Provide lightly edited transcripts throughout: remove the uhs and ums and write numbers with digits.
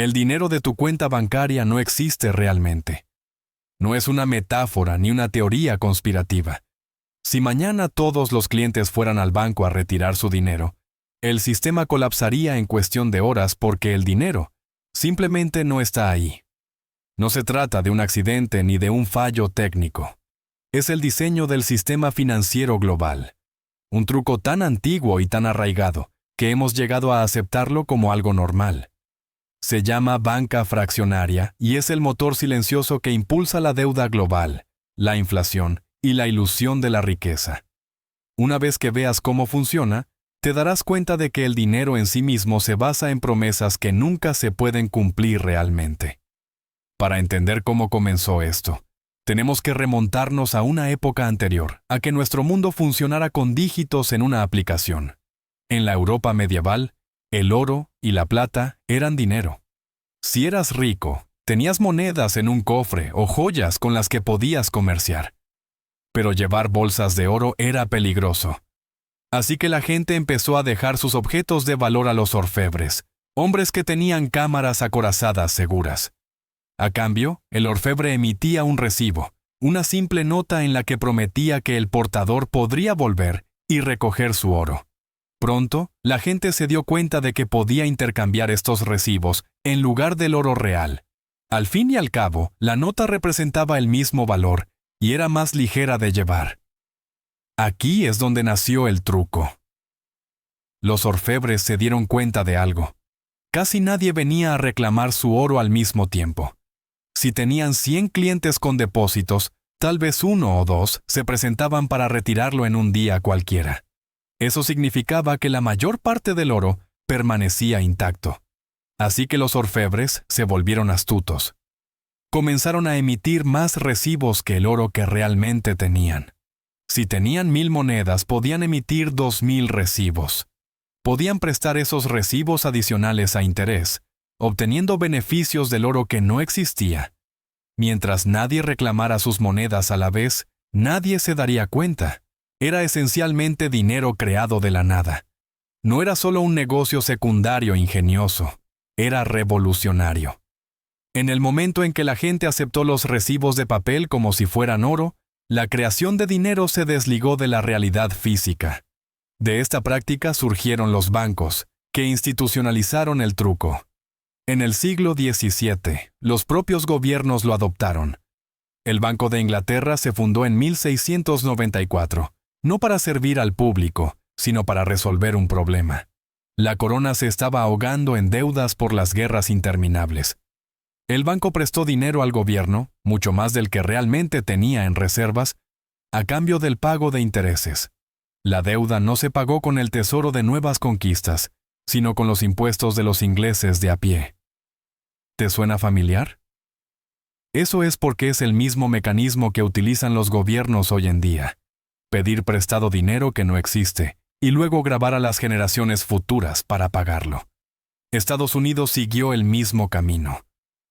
El dinero de tu cuenta bancaria no existe realmente. No es una metáfora ni una teoría conspirativa. Si mañana todos los clientes fueran al banco a retirar su dinero, el sistema colapsaría en cuestión de horas porque el dinero simplemente no está ahí. No se trata de un accidente ni de un fallo técnico. Es el diseño del sistema financiero global. Un truco tan antiguo y tan arraigado que hemos llegado a aceptarlo como algo normal. Se llama banca fraccionaria y es el motor silencioso que impulsa la deuda global, la inflación y la ilusión de la riqueza. Una vez que veas cómo funciona, te darás cuenta de que el dinero en sí mismo se basa en promesas que nunca se pueden cumplir realmente. Para entender cómo comenzó esto, tenemos que remontarnos a una época anterior, a que nuestro mundo funcionara con dígitos en una aplicación. En la Europa medieval, el oro y la plata eran dinero. Si eras rico, tenías monedas en un cofre o joyas con las que podías comerciar. Pero llevar bolsas de oro era peligroso. Así que la gente empezó a dejar sus objetos de valor a los orfebres, hombres que tenían cámaras acorazadas seguras. A cambio, el orfebre emitía un recibo, una simple nota en la que prometía que el portador podría volver y recoger su oro. Pronto, la gente se dio cuenta de que podía intercambiar estos recibos en lugar del oro real. Al fin y al cabo, la nota representaba el mismo valor y era más ligera de llevar. Aquí es donde nació el truco. Los orfebres se dieron cuenta de algo. Casi nadie venía a reclamar su oro al mismo tiempo. Si tenían 100 clientes con depósitos, tal vez 1 o 2 se presentaban para retirarlo en un día cualquiera. Eso significaba que la mayor parte del oro permanecía intacto. Así que los orfebres se volvieron astutos. Comenzaron a emitir más recibos que el oro que realmente tenían. Si tenían 1000 monedas, podían emitir 2000 recibos. Podían prestar esos recibos adicionales a interés, obteniendo beneficios del oro que no existía. Mientras nadie reclamara sus monedas a la vez, nadie se daría cuenta. Era esencialmente dinero creado de la nada. No era solo un negocio secundario ingenioso, era revolucionario. En el momento en que la gente aceptó los recibos de papel como si fueran oro, la creación de dinero se desligó de la realidad física. De esta práctica surgieron los bancos, que institucionalizaron el truco. En el siglo XVII, los propios gobiernos lo adoptaron. El Banco de Inglaterra se fundó en 1694, no para servir al público, sino para resolver un problema. La corona se estaba ahogando en deudas por las guerras interminables. El banco prestó dinero al gobierno, mucho más del que realmente tenía en reservas, a cambio del pago de intereses. La deuda no se pagó con el tesoro de nuevas conquistas, sino con los impuestos de los ingleses de a pie. ¿Te suena familiar? Eso es porque es el mismo mecanismo que utilizan los gobiernos hoy en día. Pedir prestado dinero que no existe, y luego grabar a las generaciones futuras para pagarlo. Estados Unidos siguió el mismo camino.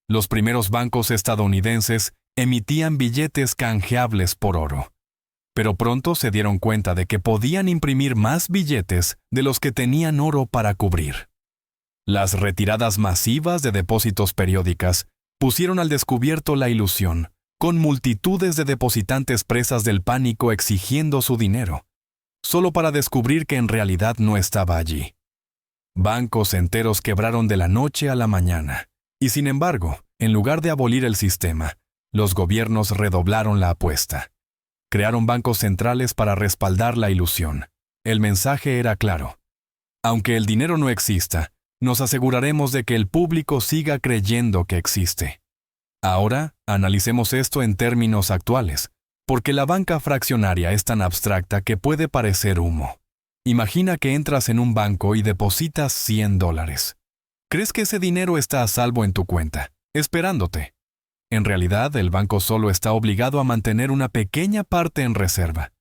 Los primeros bancos estadounidenses emitían billetes canjeables por oro. Pero pronto se dieron cuenta de que podían imprimir más billetes de los que tenían oro para cubrir. Las retiradas masivas de depósitos periódicas pusieron al descubierto la ilusión, con multitudes de depositantes presas del pánico exigiendo su dinero, solo para descubrir que en realidad no estaba allí. Bancos enteros quebraron de la noche a la mañana, y sin embargo, en lugar de abolir el sistema, los gobiernos redoblaron la apuesta. Crearon bancos centrales para respaldar la ilusión. El mensaje era claro. Aunque el dinero no exista, nos aseguraremos de que el público siga creyendo que existe. Ahora, analicemos esto en términos actuales, porque la banca fraccionaria es tan abstracta que puede parecer humo. Imagina que entras en un banco y depositas $100. ¿Crees que ese dinero está a salvo en tu cuenta, esperándote? En realidad, el banco solo está obligado a mantener una pequeña parte en reserva.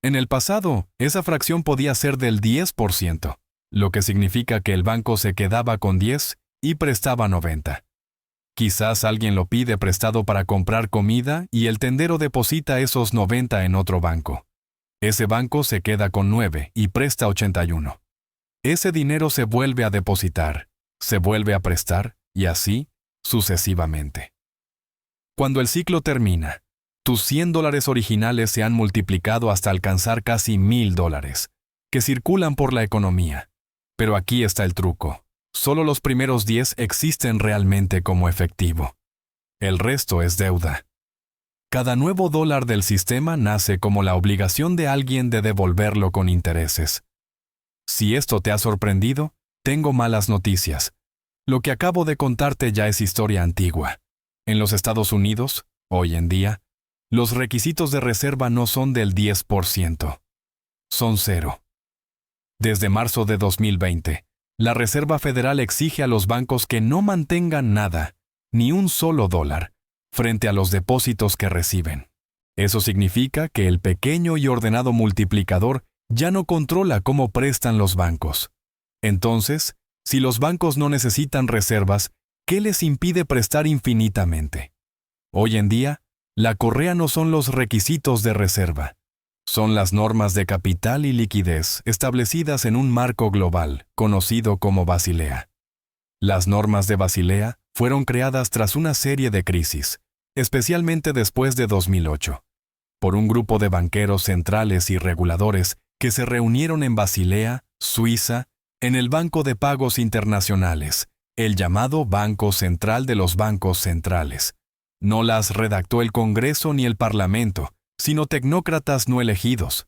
En el pasado, esa fracción podía ser del 10%, lo que significa que el banco se quedaba con 10 y prestaba 90. Quizás alguien lo pide prestado para comprar comida y el tendero deposita esos 90 en otro banco. Ese banco se queda con 9 y presta 81. Ese dinero se vuelve a depositar, se vuelve a prestar y así sucesivamente. Cuando el ciclo termina, tus $100 originales se han multiplicado hasta alcanzar casi $1,000, que circulan por la economía. Pero aquí está el truco. Solo los primeros 10 existen realmente como efectivo. El resto es deuda. Cada nuevo dólar del sistema nace como la obligación de alguien de devolverlo con intereses. Si esto te ha sorprendido, tengo malas noticias. Lo que acabo de contarte ya es historia antigua. En los Estados Unidos, hoy en día, los requisitos de reserva no son del 10%. Son 0. Desde marzo de 2020, la Reserva Federal exige a los bancos que no mantengan nada, ni un solo dólar, frente a los depósitos que reciben. Eso significa que el pequeño y ordenado multiplicador ya no controla cómo prestan los bancos. Entonces, si los bancos no necesitan reservas, ¿qué les impide prestar infinitamente? Hoy en día, la correa no son los requisitos de reserva. Son las normas de capital y liquidez establecidas en un marco global, conocido como Basilea. Las normas de Basilea fueron creadas tras una serie de crisis, especialmente después de 2008, por un grupo de banqueros centrales y reguladores que se reunieron en Basilea, Suiza, en el Banco de Pagos Internacionales, el llamado Banco Central de los Bancos Centrales. No las redactó el Congreso ni el Parlamento, sino tecnócratas no elegidos.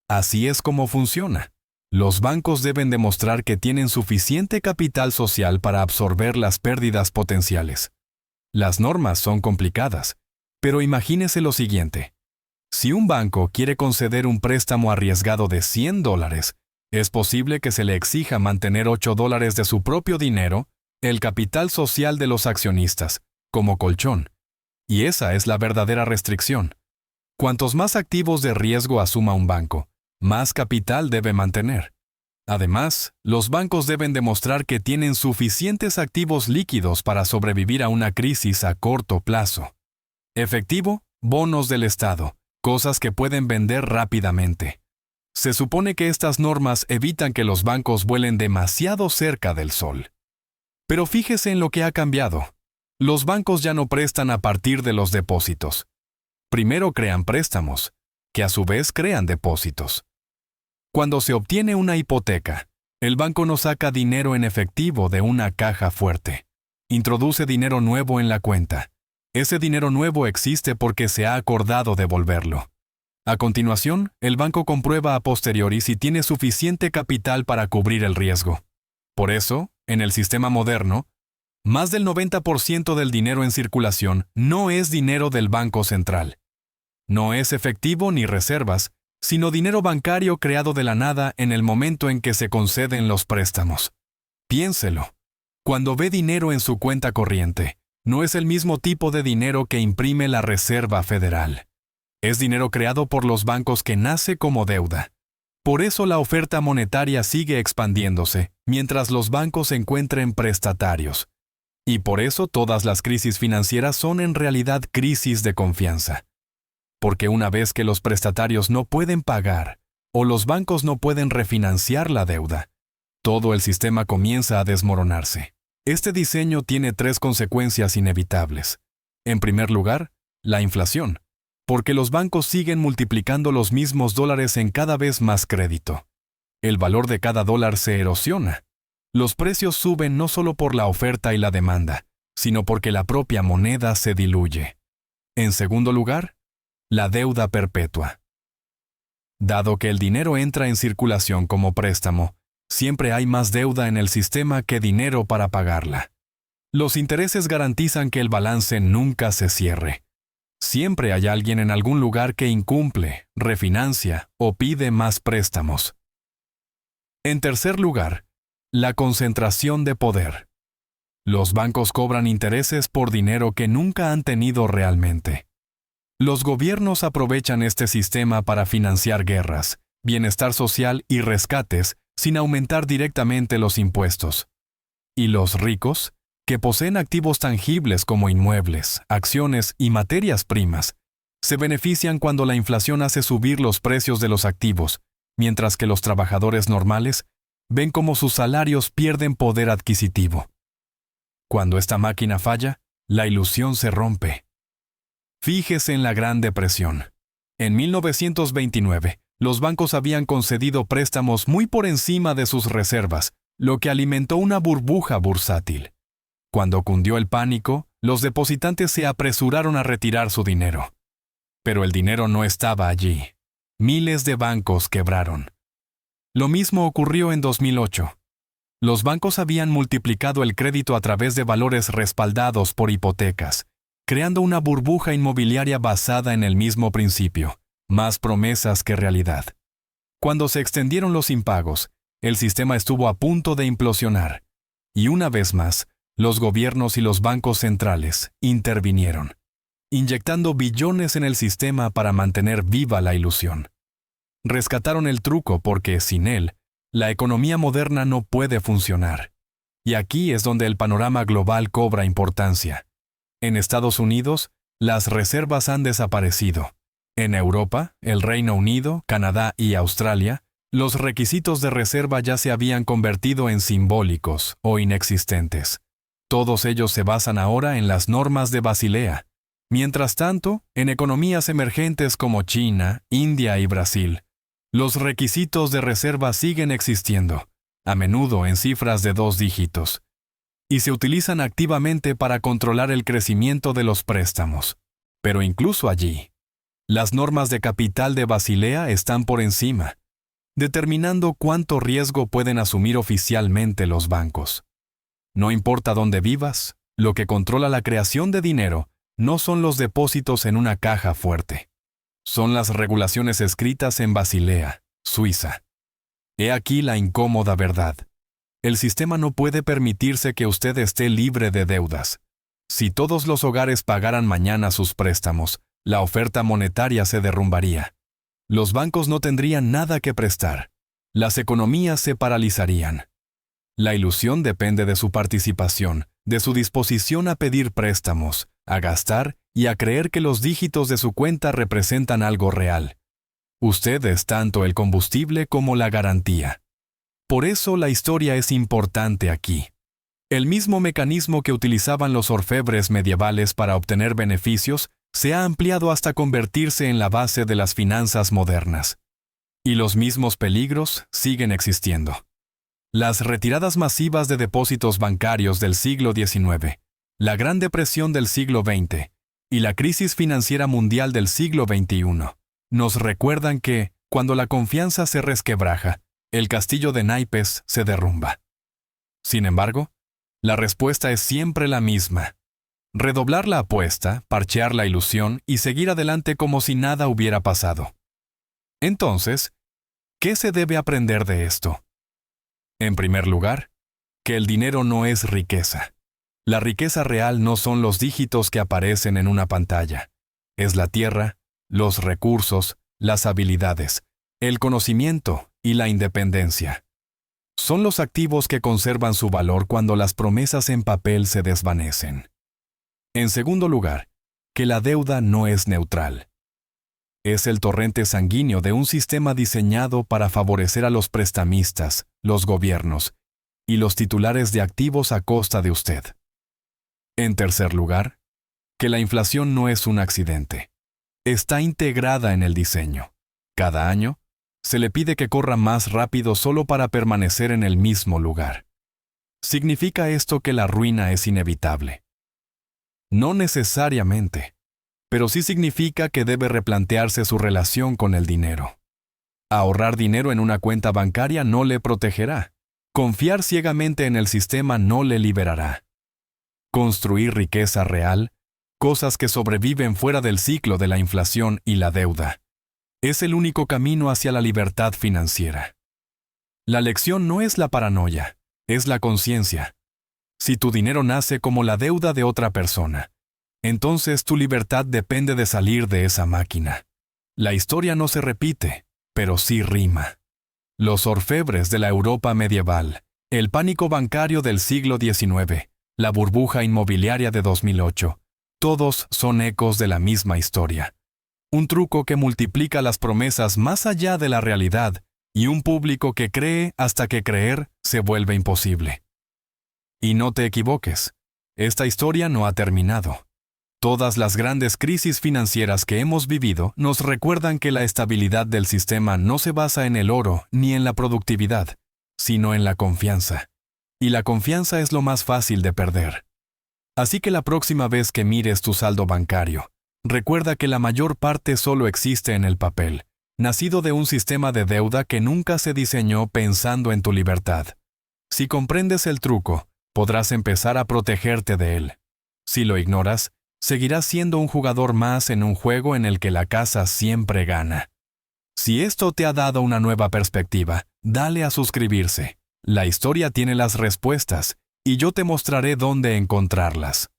Así es como funciona. Los bancos deben demostrar que tienen suficiente capital social para absorber las pérdidas potenciales. Las normas son complicadas, pero imagínese lo siguiente. Si un banco quiere conceder un préstamo arriesgado de $100, es posible que se le exija mantener $8 de su propio dinero, el capital social de los accionistas, como colchón. Y esa es la verdadera restricción. Cuantos más activos de riesgo asuma un banco, más capital debe mantener. Además, los bancos deben demostrar que tienen suficientes activos líquidos para sobrevivir a una crisis a corto plazo. Efectivo, bonos del Estado, cosas que pueden vender rápidamente. Se supone que estas normas evitan que los bancos vuelen demasiado cerca del sol. Pero fíjese en lo que ha cambiado. Los bancos ya no prestan a partir de los depósitos. Primero crean préstamos, que a su vez crean depósitos. Cuando se obtiene una hipoteca, el banco no saca dinero en efectivo de una caja fuerte. Introduce dinero nuevo en la cuenta. Ese dinero nuevo existe porque se ha acordado devolverlo. A continuación, el banco comprueba a posteriori si tiene suficiente capital para cubrir el riesgo. Por eso, en el sistema moderno, más del 90% del dinero en circulación no es dinero del Banco Central. No es efectivo ni reservas, sino dinero bancario creado de la nada en el momento en que se conceden los préstamos. Piénselo. Cuando ve dinero en su cuenta corriente, no es el mismo tipo de dinero que imprime la Reserva Federal. Es dinero creado por los bancos que nace como deuda. Por eso la oferta monetaria sigue expandiéndose, mientras los bancos encuentren prestatarios. Y por eso todas las crisis financieras son en realidad crisis de confianza. Porque una vez que los prestatarios no pueden pagar, o los bancos no pueden refinanciar la deuda, todo el sistema comienza a desmoronarse. Este diseño tiene 3 consecuencias inevitables. En primer lugar, la inflación, porque los bancos siguen multiplicando los mismos dólares en cada vez más crédito. El valor de cada dólar se erosiona. Los precios suben no solo por la oferta y la demanda, sino porque la propia moneda se diluye. En segundo lugar, la deuda perpetua. Dado que el dinero entra en circulación como préstamo, siempre hay más deuda en el sistema que dinero para pagarla. Los intereses garantizan que el balance nunca se cierre. Siempre hay alguien en algún lugar que incumple, refinancia o pide más préstamos. En tercer lugar, la concentración de poder. Los bancos cobran intereses por dinero que nunca han tenido realmente. Los gobiernos aprovechan este sistema para financiar guerras, bienestar social y rescates sin aumentar directamente los impuestos. Y los ricos, que poseen activos tangibles como inmuebles, acciones y materias primas, se benefician cuando la inflación hace subir los precios de los activos, mientras que los trabajadores normales ven cómo sus salarios pierden poder adquisitivo. Cuando esta máquina falla, la ilusión se rompe. Fíjese en la Gran Depresión. En 1929, los bancos habían concedido préstamos muy por encima de sus reservas, lo que alimentó una burbuja bursátil. Cuando cundió el pánico, los depositantes se apresuraron a retirar su dinero. Pero el dinero no estaba allí. Miles de bancos quebraron. Lo mismo ocurrió en 2008. Los bancos habían multiplicado el crédito a través de valores respaldados por hipotecas, creando una burbuja inmobiliaria basada en el mismo principio, más promesas que realidad. Cuando se extendieron los impagos, el sistema estuvo a punto de implosionar. Y una vez más, los gobiernos y los bancos centrales intervinieron, inyectando billones en el sistema para mantener viva la ilusión. Rescataron el truco porque, sin él, la economía moderna no puede funcionar. Y aquí es donde el panorama global cobra importancia. En Estados Unidos, las reservas han desaparecido. En Europa, el Reino Unido, Canadá y Australia, los requisitos de reserva ya se habían convertido en simbólicos o inexistentes. Todos ellos se basan ahora en las normas de Basilea. Mientras tanto, en economías emergentes como China, India y Brasil, los requisitos de reserva siguen existiendo, a menudo en cifras de 2 dígitos, y se utilizan activamente para controlar el crecimiento de los préstamos. Pero incluso allí, las normas de capital de Basilea están por encima, determinando cuánto riesgo pueden asumir oficialmente los bancos. No importa dónde vivas, lo que controla la creación de dinero no son los depósitos en una caja fuerte. Son las regulaciones escritas en Basilea, Suiza. He aquí la incómoda verdad. El sistema no puede permitirse que usted esté libre de deudas. Si todos los hogares pagaran mañana sus préstamos, la oferta monetaria se derrumbaría. Los bancos no tendrían nada que prestar. Las economías se paralizarían. La ilusión depende de su participación, de su disposición a pedir préstamos, a gastar y a creer que los dígitos de su cuenta representan algo real. Usted es tanto el combustible como la garantía. Por eso la historia es importante aquí. El mismo mecanismo que utilizaban los orfebres medievales para obtener beneficios se ha ampliado hasta convertirse en la base de las finanzas modernas. Y los mismos peligros siguen existiendo. Las retiradas masivas de depósitos bancarios del siglo XIX, la Gran Depresión del siglo XX y la crisis financiera mundial del siglo XXI nos recuerdan que, cuando la confianza se resquebraja, el castillo de naipes se derrumba. Sin embargo, la respuesta es siempre la misma. Redoblar la apuesta, parchear la ilusión y seguir adelante como si nada hubiera pasado. Entonces, ¿qué se debe aprender de esto? En primer lugar, que el dinero no es riqueza. La riqueza real no son los dígitos que aparecen en una pantalla. Es la tierra, los recursos, las habilidades, el conocimiento y la independencia. Son los activos que conservan su valor cuando las promesas en papel se desvanecen. En segundo lugar, que la deuda no es neutral. Es el torrente sanguíneo de un sistema diseñado para favorecer a los prestamistas, los gobiernos y los titulares de activos a costa de usted. En tercer lugar, que la inflación no es un accidente. Está integrada en el diseño. Cada año, se le pide que corra más rápido solo para permanecer en el mismo lugar. ¿Significa esto que la ruina es inevitable? No necesariamente, pero sí significa que debe replantearse su relación con el dinero. Ahorrar dinero en una cuenta bancaria no le protegerá. Confiar ciegamente en el sistema no le liberará. Construir riqueza real, cosas que sobreviven fuera del ciclo de la inflación y la deuda, es el único camino hacia la libertad financiera. La lección no es la paranoia, es la conciencia. Si tu dinero nace como la deuda de otra persona, entonces tu libertad depende de salir de esa máquina. La historia no se repite, pero sí rima. Los orfebres de la Europa medieval, el pánico bancario del siglo XIX, la burbuja inmobiliaria de 2008, todos son ecos de la misma historia. Un truco que multiplica las promesas más allá de la realidad y un público que cree hasta que creer se vuelve imposible. Y no te equivoques, Esta historia no ha terminado. Todas las grandes crisis financieras que hemos vivido nos recuerdan que la estabilidad del sistema no se basa en el oro ni en la productividad, sino en la confianza. Y la confianza es lo más fácil de perder. Así que la próxima vez que mires tu saldo bancario, recuerda que la mayor parte solo existe en el papel, nacido de un sistema de deuda que nunca se diseñó pensando en tu libertad. Si comprendes el truco, podrás empezar a protegerte de él. Si lo ignoras, seguirás siendo un jugador más en un juego en el que la casa siempre gana. Si esto te ha dado una nueva perspectiva, dale a suscribirse. La historia tiene las respuestas, y yo te mostraré dónde encontrarlas.